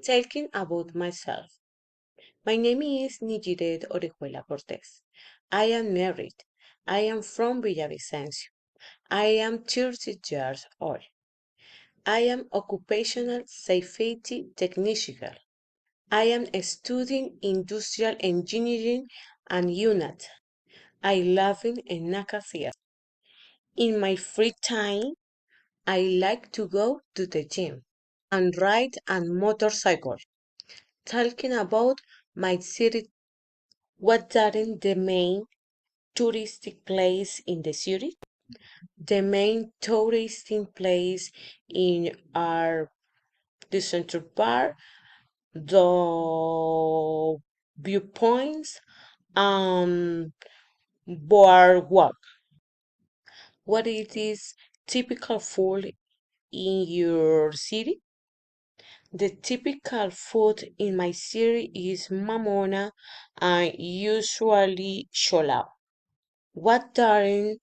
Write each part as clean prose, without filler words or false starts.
Talking about myself. My name is Nijiret Orejuela Cortés. I am married. I am from Villavicencio. I am 30 years old. I am occupational safety technician. I am studying industrial engineering and UNAT. I live in Nacasia. In my free time, I like to go to the gym and ride a motorcycle. Talking about my city, what are the main touristic place in the city? The main touristing place in are the Central Park, the viewpoints, and boardwalk. What it is typical food in your city? The typical food in my city is mamona and usually chola. What are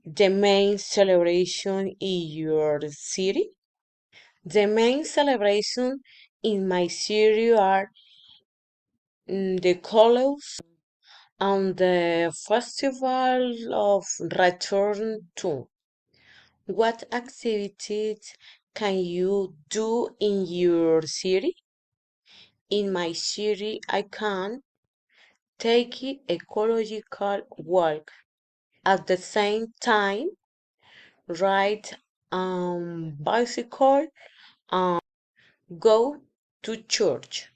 the main celebration in your city? The main celebration in my city are the colors and the festival of return to. What activities can you do in your city? In my city, I can take ecological walk. At the same time, ride bicycle and go to church.